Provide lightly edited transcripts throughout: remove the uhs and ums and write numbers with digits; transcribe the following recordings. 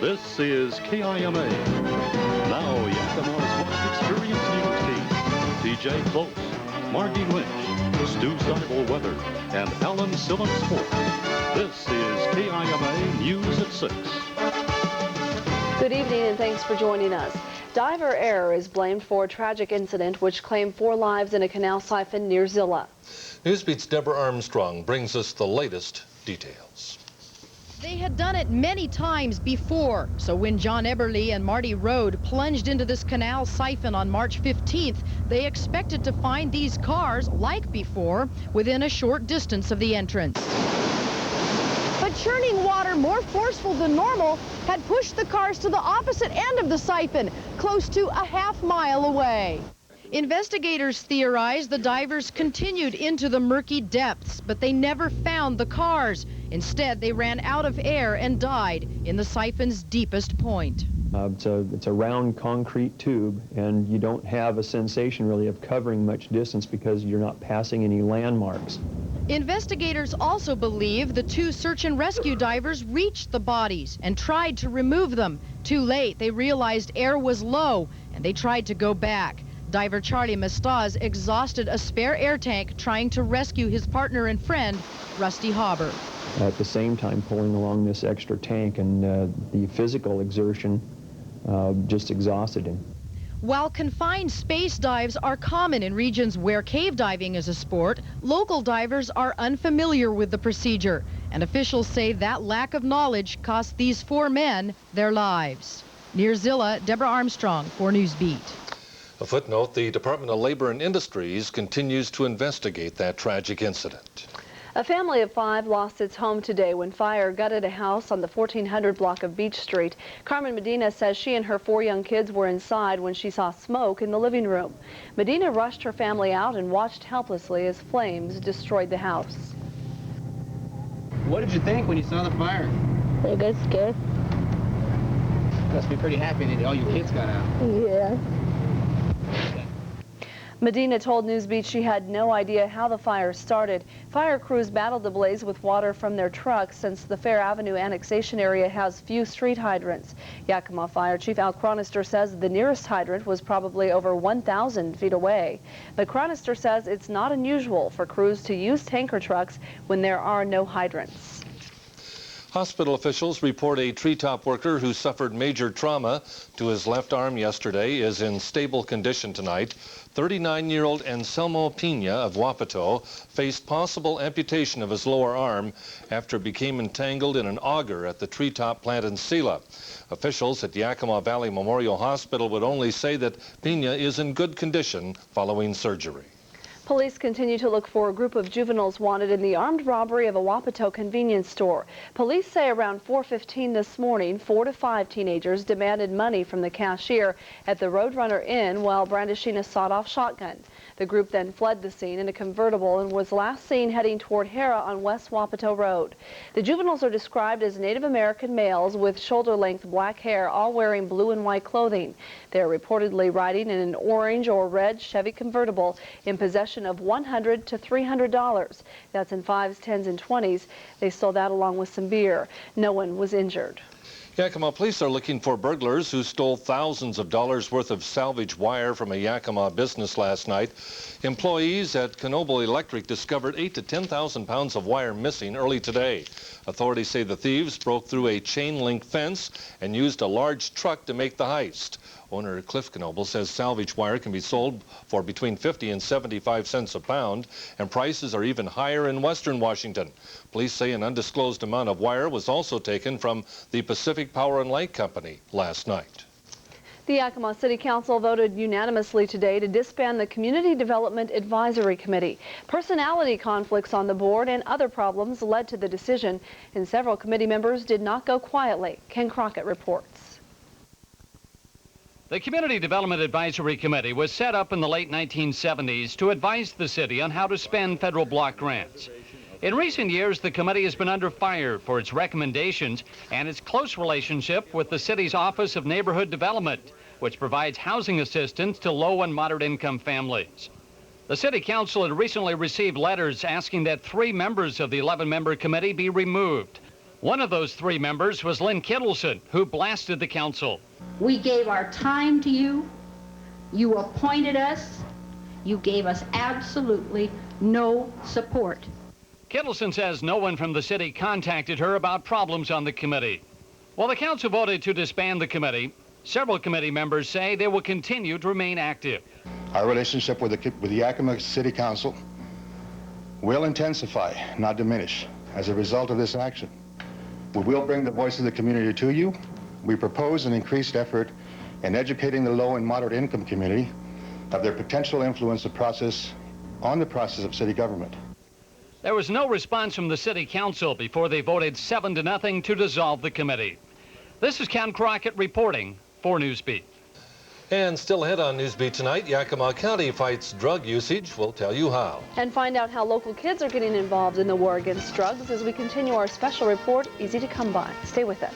This is KIMA. Now Yakima's most experienced news team, TJ Close, Margy Lynch, Stu Seibel weather, and Alan Sillence sport. This is KIMA News at 6. Good evening and thanks for joining us. Diver error is blamed for a tragic incident which claimed 4 lives in a canal siphon near Zillah. Newsbeat's Deborah Armstrong brings us the latest details. They had done it many times before, so when John Eberly and Marty Road plunged into this canal siphon on March 15th, they expected to find these cars, like before, within a short distance of the entrance. But churning water more forceful than normal had pushed the cars to the opposite end of the siphon, close to a half-mile away. Investigators theorize the divers continued into the murky depths, but they never found the cars. Instead, they ran out of air and died in the siphon's deepest point. It's a round concrete tube, and you don't have a sensation really of covering much distance because you're not passing any landmarks. Investigators also believe the 2 search and rescue divers reached the bodies and tried to remove them. Too late, they realized air was low, and they tried to go back. Diver Charlie Mestaz exhausted a spare air tank trying to rescue his partner and friend, Rusty Hauber. At the same time pulling along this extra tank, and the physical exertion just exhausted him. While confined space dives are common in regions where cave diving is a sport, local divers are unfamiliar with the procedure, and officials say that lack of knowledge cost these 4 men their lives. Near Zillah, Deborah Armstrong for Newsbeat. A footnote, the Department of Labor and Industries continues to investigate that tragic incident. A family of 5 lost its home today when fire gutted a house on the 1400 block of Beach Street. Carmen Medina says she and her 4 young kids were inside when she saw smoke in the living room. Medina rushed her family out and watched helplessly as flames destroyed the house. What did you think when you saw the fire? I got scared. You must be pretty happy that all your kids got out. Yeah. Medina told Newsbeat she had no idea how the fire started. Fire crews battled the blaze with water from their trucks since the Fair Avenue annexation area has few street hydrants. Yakima Fire Chief Al Chronister says the nearest hydrant was probably over 1,000 feet away. But Chronister says it's not unusual for crews to use tanker trucks when there are no hydrants. Hospital officials report a treetop worker who suffered major trauma to his left arm yesterday is in stable condition tonight. 39-year-old Anselmo Pina of Wapato faced possible amputation of his lower arm after it became entangled in an auger at the treetop plant in Zillah. Officials at Yakima Valley Memorial Hospital would only say that Pina is in good condition following surgery. Police continue to look for a group of juveniles wanted in the armed robbery of a Wapato convenience store. Police say around 4:15 this morning, 4 to 5 teenagers demanded money from the cashier at the Roadrunner Inn while brandishing a sawed-off shotgun. The group then fled the scene in a convertible and was last seen heading toward Hera on West Wapato Road. The juveniles are described as Native American males with shoulder-length black hair, all wearing blue and white clothing. They are reportedly riding in an orange or red Chevy convertible in possession of $100 to $300. That's in 5s, 10s, and 20s. They stole that along with some beer. No one was injured. Yakima police are looking for burglars who stole thousands of dollars worth of salvage wire from a Yakima business last night. Employees at Knoble Electric discovered 8,000 to 10,000 pounds of wire missing early today. Authorities say the thieves broke through a chain-link fence and used a large truck to make the heist. Owner Cliff Knoble says salvage wire can be sold for between 50 and 75 cents a pound, and prices are even higher in western Washington. Police say an undisclosed amount of wire was also taken from the Pacific Power and Light Company last night. The Yakima City Council voted unanimously today to disband the Community Development Advisory Committee. Personality conflicts on the board and other problems led to the decision, and several committee members did not go quietly. Ken Crockett reports. The Community Development Advisory Committee was set up in the late 1970s to advise the city on how to spend federal block grants. In recent years, the committee has been under fire for its recommendations and its close relationship with the city's Office of Neighborhood Development, which provides housing assistance to low and moderate income families. The City Council had recently received letters asking that 3 members of the 11-member committee be removed. One of those 3 members was Lynn Kittleson, who blasted the council. We gave our time to you. You appointed us. You gave us absolutely no support. Kittleson says no one from the city contacted her about problems on the committee. While the council voted to disband the committee, several committee members say they will continue to remain active. Our relationship with the Yakima City Council will intensify, not diminish, as a result of this action. We will bring the voice of the community to you. We propose an increased effort in educating the low and moderate income community of their potential influence on the process of city government. There was no response from the city council before they voted 7-0 to dissolve the committee. This is Ken Crockett reporting for Newsbeat. And still ahead on Newsbeat tonight, Yakima County fights drug usage. We'll tell you how. And find out how local kids are getting involved in the war against drugs as we continue our special report, Easy to Come By. Stay with us.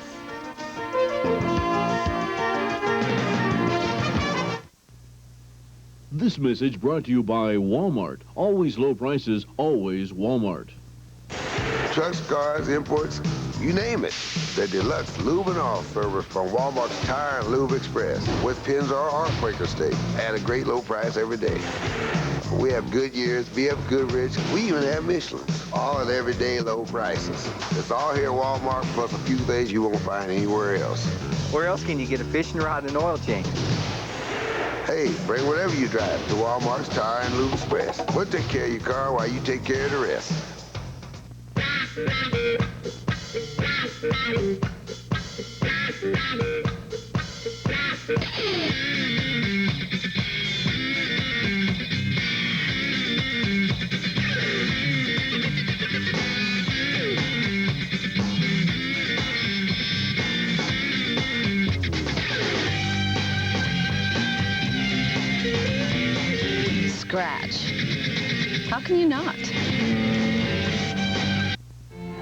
This message brought to you by Walmart. Always low prices, always Walmart. Trucks, cars, imports, you name it. The deluxe lube and oil service from Walmart's Tire and Lube Express with pins or Quaker State at a great low price every day. We have Goodyears, BF Goodrich, we even have Michelin's, all at everyday low prices. It's all here at Walmart, plus a few things you won't find anywhere else. Where else can you get a fishing rod and oil change? Hey, bring whatever you drive to Walmart's Tire and Lube Express. We'll take care of your car while you take care of the rest. Scratch. How can you not?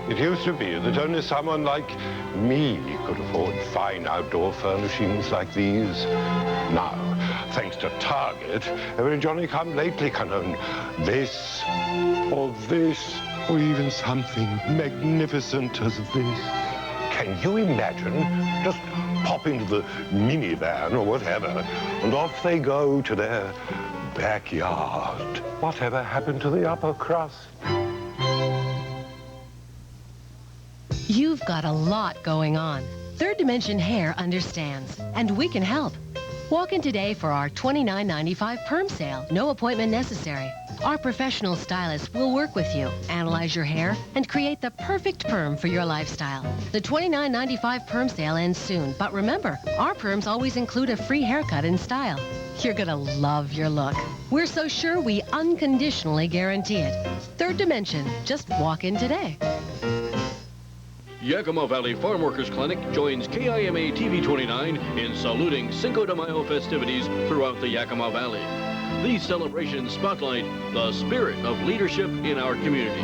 It used to be that only someone like me could afford fine outdoor furnishings like these. Now, thanks to Target, every Johnny-come-lately can own this, or even something magnificent as this. Can you imagine? Just pop into the minivan or whatever, and off they go to their backyard. Whatever happened to the upper crust? You've got a lot going on. Third Dimension Hair understands, and we can help. Walk in today for our $29.95 perm sale. No appointment necessary. Our professional stylists will work with you, analyze your hair, and create the perfect perm for your lifestyle. The $29.95 perm sale ends soon, but remember, our perms always include a free haircut in style. You're gonna love your look. We're so sure we unconditionally guarantee it. Third Dimension. Just walk in today. Yakima Valley Farm Workers Clinic joins KIMA TV 29 in saluting Cinco de Mayo festivities throughout the Yakima Valley. These celebrations spotlight the spirit of leadership in our communities.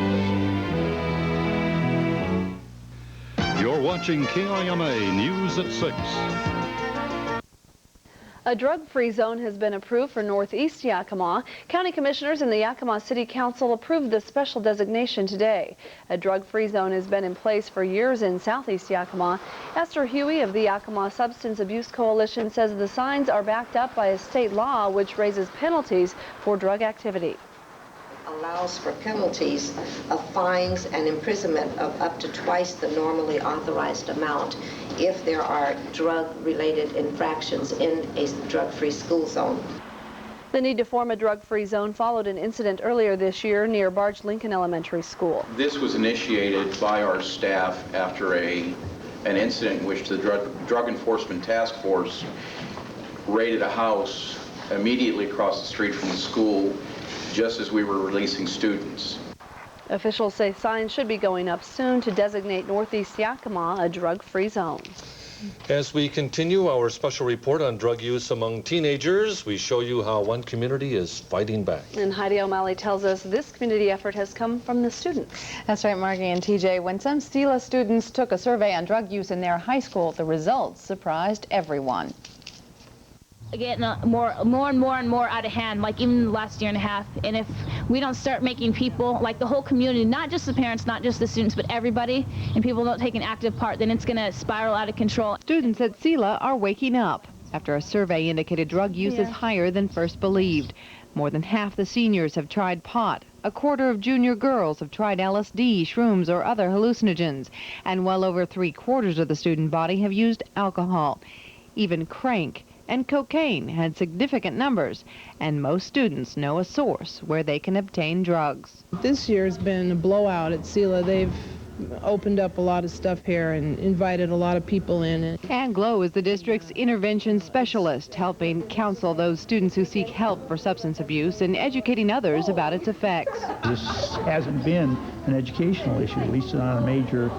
You're watching KIMA News at 6. A drug-free zone has been approved for Northeast Yakima. County commissioners and the Yakima City Council approved the special designation today. A drug-free zone has been in place for years in Southeast Yakima. Esther Huey of the Yakima Substance Abuse Coalition says the signs are backed up by a state law which raises penalties for drug activity. Allows for penalties of fines and imprisonment of up to twice the normally authorized amount if there are drug-related infractions in a drug-free school zone. The need to form a drug-free zone followed an incident earlier this year near Barge Lincoln Elementary School. This was initiated by our staff after an incident in which the Drug Enforcement Task Force raided a house immediately across the street from the school just as we were releasing students. Officials say signs should be going up soon to designate Northeast Yakima a drug-free zone. As we continue our special report on drug use among teenagers, we show you how one community is fighting back. And Heidi O'Malley tells us this community effort has come from the students. That's right, Margie and TJ. When some Zillah students took a survey on drug use in their high school, the results surprised everyone. Getting more and more out of hand, like even the last year and a half. And if we don't start making people, like the whole community, not just the parents, not just the students, but everybody, and people don't take an active part, then it's going to spiral out of control. Students at Zillah are waking up after a survey indicated drug use is higher than first believed. More than half the seniors have tried pot. A quarter of junior girls have tried LSD, shrooms, or other hallucinogens. And well over 3/4 of the student body have used alcohol. Even crank and cocaine had significant numbers. And most students know a source where they can obtain drugs. This year's been a blowout at Zillah. They've opened up a lot of stuff here and invited a lot of people in. Ann Glow is the district's intervention specialist, helping counsel those students who seek help for substance abuse and educating others about its effects. This hasn't been an educational issue, at least not a major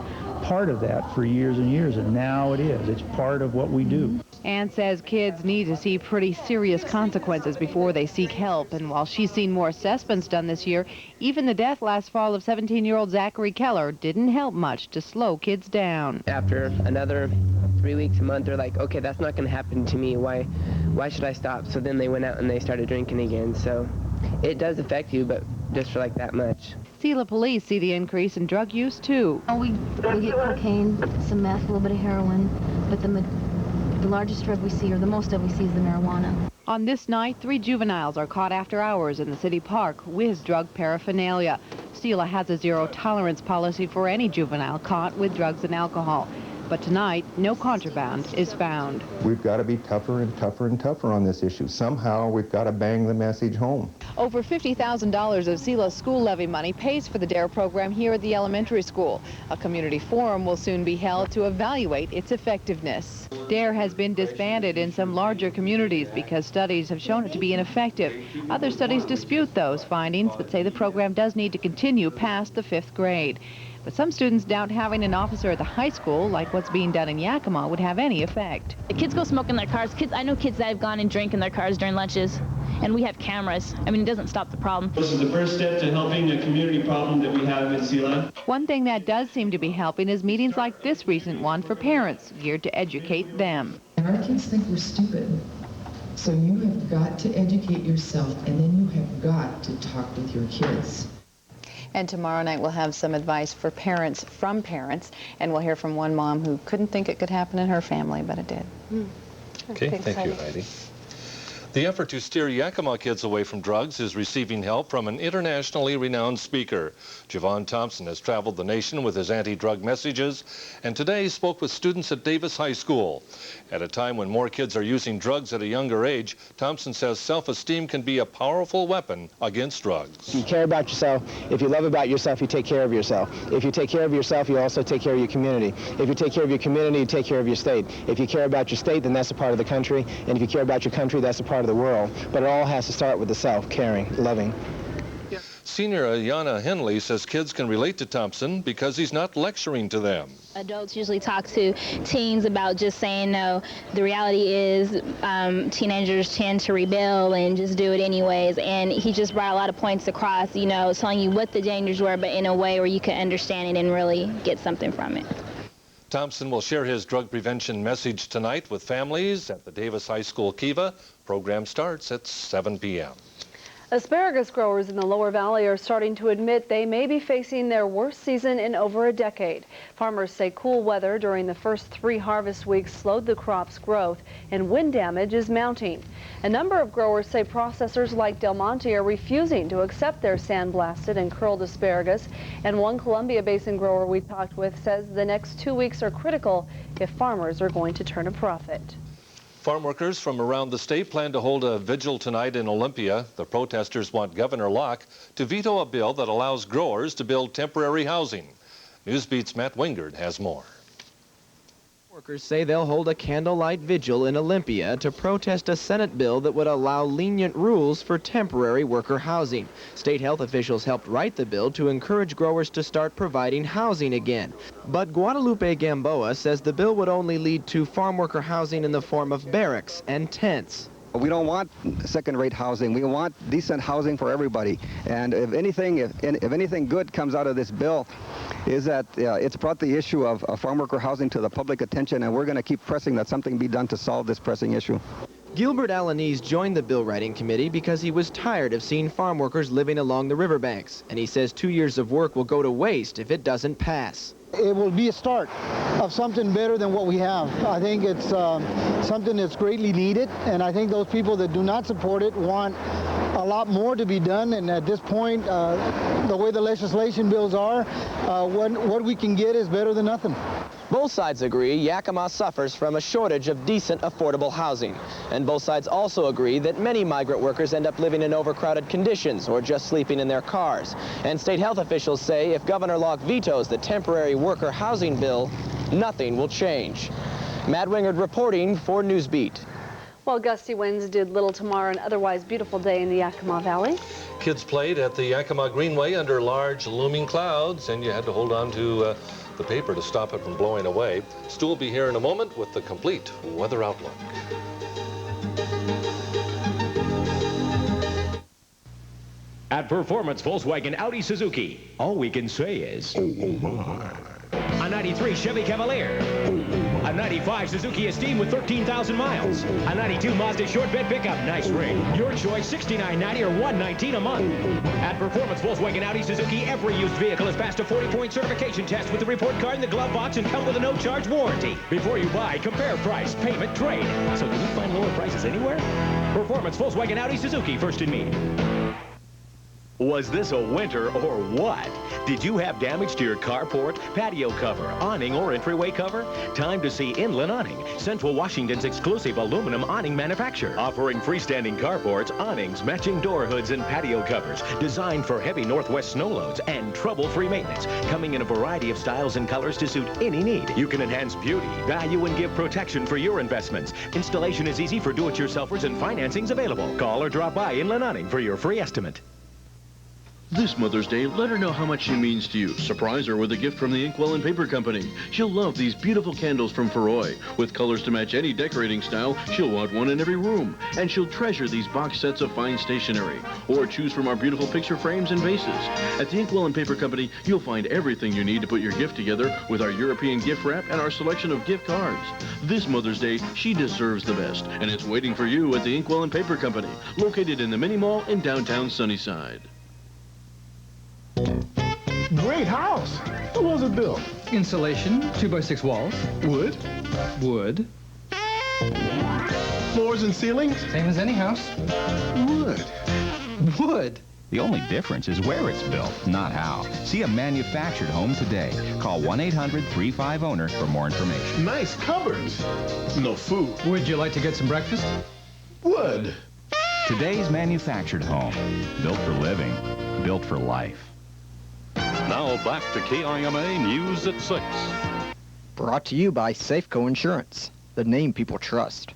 part of that for years and years, and now it is. It's part of what we do. Ann says kids need to see pretty serious consequences before they seek help, and while she's seen more assessments done this year, even the death last fall of 17-year-old Zachary Keller didn't help much to slow kids down. After another 3 weeks, a month, they're like, okay, that's not going to happen to me. Why should I stop? So then they went out and they started drinking again. So it does affect you, but just for like that much. Zillah police see the increase in drug use too. We get cocaine, some meth, a little bit of heroin, but the largest drug we see, or the most of we see, is the marijuana. On this night, 3 juveniles are caught after hours in the city park with drug paraphernalia. Zillah has a zero-tolerance policy for any juvenile caught with drugs and alcohol. But tonight, no contraband is found. We've got to be tougher and tougher and tougher on this issue. Somehow, we've got to bang the message home. Over $50,000 of Zillah's school levy money pays for the DARE program here at the elementary school. A community forum will soon be held to evaluate its effectiveness. DARE has been disbanded in some larger communities because studies have shown it to be ineffective. Other studies dispute those findings, but say the program does need to continue past the 5th grade. But some students doubt having an officer at the high school, like what's being done in Yakima, would have any effect. The kids go smoke in their cars. I know kids that have gone and drink in their cars during lunches, and we have cameras. I mean, it doesn't stop the problem. This is the first step to helping a community problem that we have in Zillah. One thing that does seem to be helping is meetings like this recent one for parents, geared to educate them. And our kids think we're stupid. So you have got to educate yourself, and then you have got to talk with your kids. And tomorrow night we'll have some advice for parents from parents, and we'll hear from one mom who couldn't think it could happen in her family, but it did. Okay, thank you, Heidi. The effort to steer Yakima kids away from drugs is receiving help from an internationally renowned speaker. Javon Thompson has traveled the nation with his anti-drug messages and today spoke with students at Davis High School. At a time when more kids are using drugs at a younger age, Thompson says self-esteem can be a powerful weapon against drugs. You care about yourself. If you love about yourself, you take care of yourself. If you take care of yourself, you also take care of your community. If you take care of your community, you take care of your state. If you care about your state, then that's a part of the country. And if you care about your country, that's a part of the world. But it all has to start with the self, caring, loving. Senior Ayanna Henley says kids can relate to Thompson because he's not lecturing to them. Adults usually talk to teens about just saying no. The reality is teenagers tend to rebel and just do it anyways. And he just brought a lot of points across, you know, telling you what the dangers were, but in a way where you could understand it and really get something from it. Thompson will share his drug prevention message tonight with families at the Davis High School Kiva. Program starts at 7 p.m. Asparagus growers in the Lower Valley are starting to admit they may be facing their worst season in over a decade. Farmers say cool weather during the first 3 harvest weeks slowed the crop's growth, and wind damage is mounting. A number of growers say processors like Del Monte are refusing to accept their sandblasted and curled asparagus, and one Columbia Basin grower we talked with says the next 2 weeks are critical if farmers are going to turn a profit. Farm workers from around the state plan to hold a vigil tonight in Olympia. The protesters want Governor Locke to veto a bill that allows growers to build temporary housing. Newsbeat's Matt Wingard has more. Workers say they'll hold a candlelight vigil in Olympia to protest a Senate bill that would allow lenient rules for temporary worker housing. State health officials helped write the bill to encourage growers to start providing housing again. But Guadalupe Gamboa says the bill would only lead to farm worker housing in the form of barracks and tents. We don't want second-rate housing. We want decent housing for everybody. And if anything good comes out of this bill, is that it's brought the issue of farm worker housing to the public attention, and we're going to keep pressing that something be done to solve this pressing issue. Gilbert Alanese joined the bill writing committee because he was tired of seeing farm workers living along the riverbanks, and he says 2 years of work will go to waste if it doesn't pass. It will be a start of something better than what we have. I think it's something that's greatly needed, and I think those people that do not support it want a lot more to be done, and at this point, the way the legislation bills are, what we can get is better than nothing. Both sides agree Yakima suffers from a shortage of decent, affordable housing. And both sides also agree that many migrant workers end up living in overcrowded conditions or just sleeping in their cars. And state health officials say if Governor Locke vetoes the temporary worker housing bill, nothing will change. Matt Wingard reporting for Newsbeat. Well, gusty winds did little tomorrow, an otherwise beautiful day in the Yakima Valley. Kids played at the Yakima Greenway under large looming clouds, and you had to hold on to the paper to stop it from blowing away. Stu will be here in a moment with the complete weather outlook. At Performance Volkswagen Audi Suzuki, all we can say is, oh my. A 93 Chevy Cavalier. A 95 Suzuki Esteem with 13,000 miles. A 92 Mazda short bed pickup. Nice ring. Your choice, $69.90 or $119 a month. At Performance Volkswagen Audi Suzuki, every used vehicle has passed a 40-point certification test with the report card in the glove box and come with a no-charge warranty. Before you buy, compare price, payment, trade. So can you find lower prices anywhere? Performance Volkswagen Audi Suzuki, first in Meade. Was this a winter or what? Did you have damage to your carport, patio cover, awning, or entryway cover? Time to see Inland Awning, Central Washington's exclusive aluminum awning manufacturer. Offering freestanding carports, awnings, matching door hoods, and patio covers. Designed for heavy northwest snow loads and trouble-free maintenance. Coming in a variety of styles and colors to suit any need. You can enhance beauty, value, and give protection for your investments. Installation is easy for do-it-yourselfers and financing's available. Call or drop by Inland Awning for your free estimate. This Mother's Day, let her know how much she means to you. Surprise her with a gift from the Inkwell and Paper Company. She'll love these beautiful candles from Feroy. With colors to match any decorating style, she'll want one in every room. And she'll treasure these box sets of fine stationery. Or choose from our beautiful picture frames and vases. At the Inkwell and Paper Company, you'll find everything you need to put your gift together with our European gift wrap and our selection of gift cards. This Mother's Day, she deserves the best. And it's waiting for you at the Inkwell and Paper Company, located in the Mini Mall in downtown Sunnyside. Great house. How was it built? Insulation, 2x6 walls. Wood? Wood. Floors and ceilings? Same as any house. Wood. Wood. The only difference is where it's built, not how. See a manufactured home today. Call 1-800-35-OWNER for more information. Nice cupboards. No food. Would you like to get some breakfast? Wood. Today's manufactured home. Built for living. Built for life. Now back to KIMA News at 6. Brought to you by Safeco Insurance, the name people trust.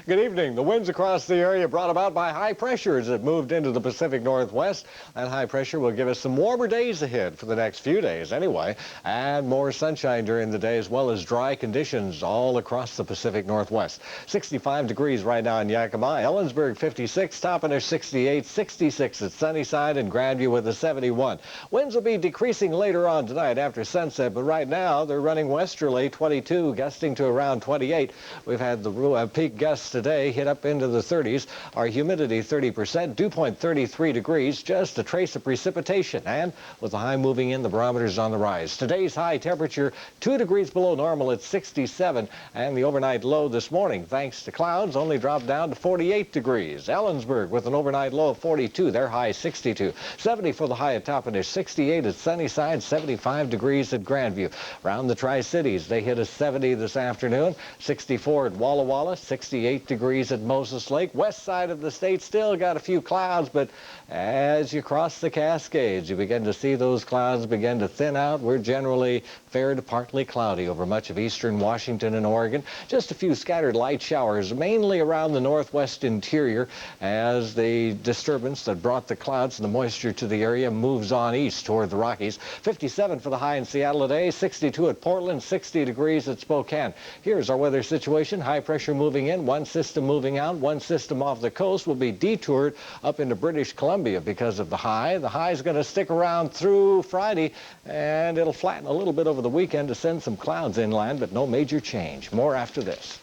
Good evening. The winds across the area brought about by high pressure as it moved into the Pacific Northwest. That high pressure will give us some warmer days ahead for the next few days anyway, and more sunshine during the day as well as dry conditions all across the Pacific Northwest. 65 degrees right now in Yakima, Ellensburg 56, Toppenish 68, 66 at Sunnyside and Grandview with a 71. Winds will be decreasing later on tonight after sunset, but right now they're running westerly 22, gusting to around 28. We've had the peak gusts today hit up into the 30s. Our humidity 30%, dew point 33 degrees, just a trace of precipitation. And with the high moving in, the barometer's on the rise. Today's high temperature 2 degrees below normal at 67, and the overnight low this morning, thanks to clouds, only dropped down to 48 degrees. Ellensburg with an overnight low of 42, their high 62. 70 for the high at Toppenish, 68 at Sunnyside, 75 degrees at Grandview. Around the Tri-Cities, they hit a 70 this afternoon, 64 at Walla Walla, 68 degrees at Moses Lake. West side of the state still got a few clouds, but as you cross the Cascades, you begin to see those clouds begin to thin out. We're generally fair to partly cloudy over much of eastern Washington and Oregon. Just a few scattered light showers, mainly around the northwest interior as the disturbance that brought the clouds and the moisture to the area moves on east toward the Rockies. 57 for the high in Seattle today, 62 at Portland, 60 degrees at Spokane. Here's our weather situation. High pressure moving in, one system moving out, one system off the coast will be detoured up into British Columbia because of the high. The high is going to stick around through Friday, and it'll flatten a little bit over the weekend to send some clouds inland, but no major change. More after this.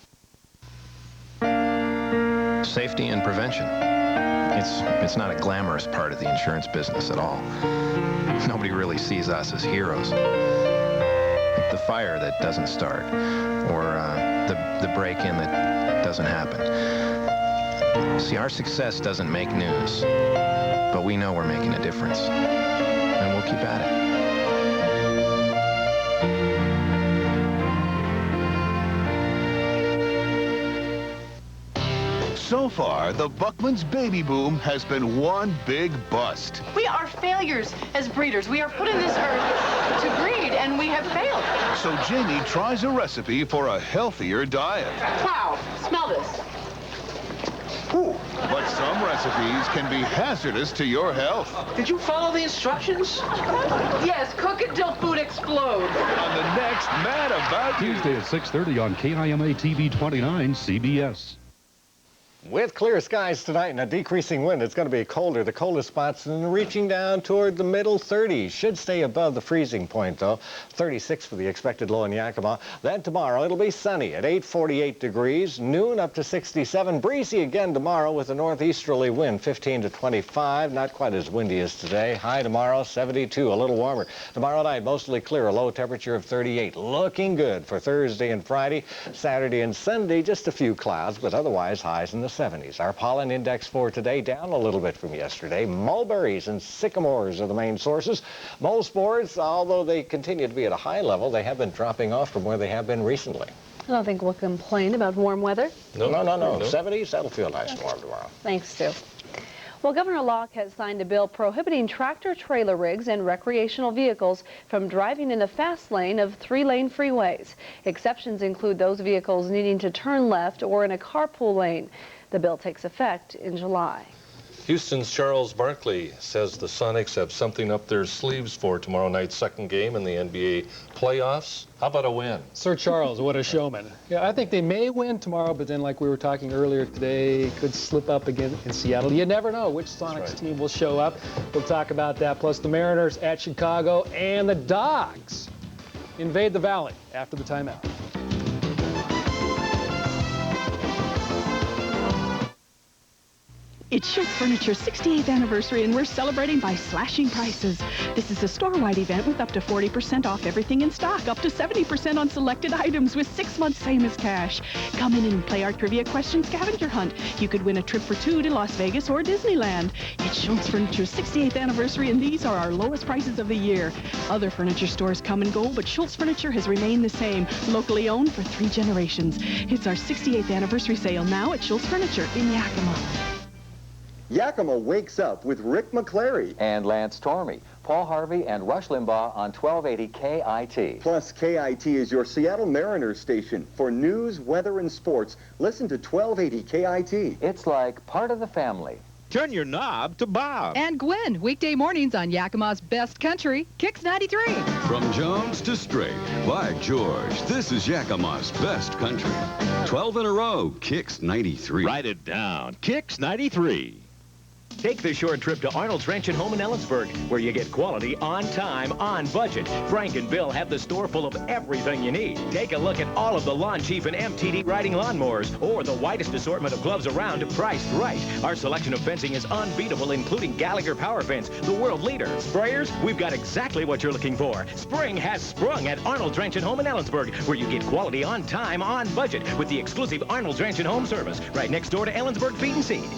Safety and prevention. It's not a glamorous part of the insurance business at all. Nobody really sees us as heroes. Like the fire that doesn't start, or the break-in that doesn't happen. See, our success doesn't make news, but we know we're making a difference, and we'll keep at it. So far, the Buckman's baby boom has been one big bust. We are failures as breeders. We are put in this earth to breed, and we have failed. So Jamie tries a recipe for a healthier diet. Wow, smell this. Ooh, but some recipes can be hazardous to your health. Did you follow the instructions? Yes, cook until food explodes. On the next Mad About You. Tuesday at 6:30 on KIMA TV 29 CBS. With clear skies tonight and a decreasing wind, it's going to be colder. The coldest spots and reaching down toward the middle 30s. Should stay above the freezing point, though. 36 for the expected low in Yakima. Then tomorrow, it'll be sunny at 8:48 degrees. Noon up to 67. Breezy again tomorrow with a northeasterly wind, 15 to 25. Not quite as windy as today. High tomorrow, 72. A little warmer. Tomorrow night, mostly clear. A low temperature of 38. Looking good for Thursday and Friday. Saturday and Sunday, just a few clouds, but otherwise highs in the 70s. Our pollen index for today down a little bit from yesterday. Mulberries and sycamores are the main sources. Mole spores, although they continue to be at a high level, they have been dropping off from where they have been recently. I don't think we'll complain about warm weather. No. 70s, that'll feel nice and warm tomorrow. Thanks, Stu. Well, Governor Locke has signed a bill prohibiting tractor-trailer rigs and recreational vehicles from driving in the fast lane of 3-lane freeways. Exceptions include those vehicles needing to turn left or in a carpool lane. The bill takes effect in July. Houston's Charles Barkley says the Sonics have something up their sleeves for tomorrow night's second game in the NBA playoffs. How about a win? Sir Charles, what a showman. Yeah, I think they may win tomorrow, but then like we were talking earlier today, could slip up again in Seattle. You never know which Sonics team will show up. We'll talk about that, plus the Mariners at Chicago and the Dogs invade the Valley after the timeout. It's Schultz Furniture's 68th anniversary, and we're celebrating by slashing prices. This is a store-wide event with up to 40% off everything in stock, up to 70% on selected items with 6 months same as cash. Come in and play our trivia question scavenger hunt. You could win a trip for 2 to Las Vegas or Disneyland. It's Schultz Furniture's 68th anniversary, and these are our lowest prices of the year. Other furniture stores come and go, but Schultz Furniture has remained the same, locally owned for 3 generations. It's our 68th anniversary sale now at Schultz Furniture in Yakima. Yakima wakes up with Rick McClary and Lance Tormey, Paul Harvey and Rush Limbaugh on 1280 KIT. Plus, KIT is your Seattle Mariners station for news, weather, and sports. Listen to 1280 KIT. It's like part of the family. Turn your knob to Bob. And Gwen, weekday mornings on Yakima's Best Country, Kicks 93. From Jones to Straight, by George, this is Yakima's Best Country. 12 in a row, Kicks 93. Write it down, Kicks 93. Take the short trip to Arnold's Ranch and Home in Ellensburg, where you get quality on time, on budget. Frank and Bill have the store full of everything you need. Take a look at all of the Lawn Chief and MTD riding lawnmowers, or the widest assortment of gloves around, priced right. Our selection of fencing is unbeatable, including Gallagher Power Fence, the world leader. Sprayers, we've got exactly what you're looking for. Spring has sprung at Arnold's Ranch and Home in Ellensburg, where you get quality on time, on budget, with the exclusive Arnold's Ranch and Home service, right next door to Ellensburg Feed and Seed.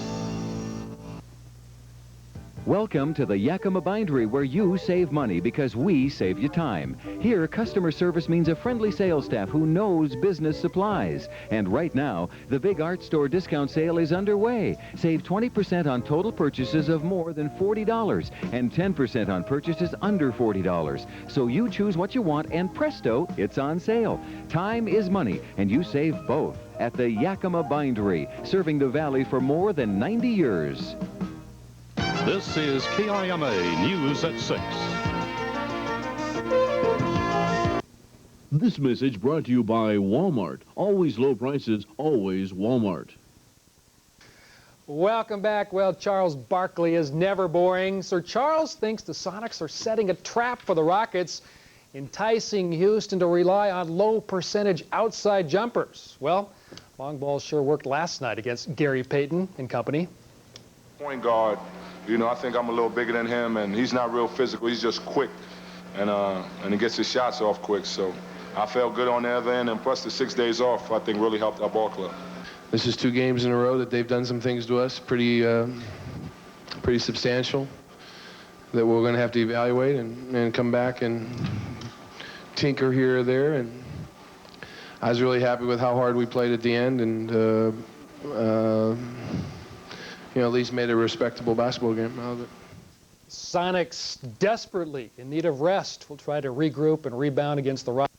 Welcome to the Yakima Bindery, where you save money because we save you time. Here, customer service means a friendly sales staff who knows business supplies. And right now, the Big Art Store discount sale is underway. Save 20% on total purchases of more than $40 and 10% on purchases under $40. So you choose what you want, and presto, it's on sale. Time is money, and you save both at the Yakima Bindery, serving the Valley for more than 90 years. This is KIMA News at 6. This message brought to you by Walmart. Always low prices, always Walmart. Welcome back. Well, Charles Barkley is never boring. Sir Charles thinks the Sonics are setting a trap for the Rockets, enticing Houston to rely on low percentage outside jumpers. Well, Long ball sure worked last night against Gary Payton and company. Point guard, you know, I think I'm a little bigger than him, and he's not real physical. He's just quick, and he gets his shots off quick. So I felt good on the other end, and plus the 6 days off, I think really helped our ball club. This is 2 games in a row that they've done some things to us pretty substantial that we're going to have to evaluate and come back and tinker here or there. And I was really happy with how hard we played at the end, and you know, at least made a respectable basketball game out of it. Sonics desperately in need of rest will try to regroup and rebound against the Rockets.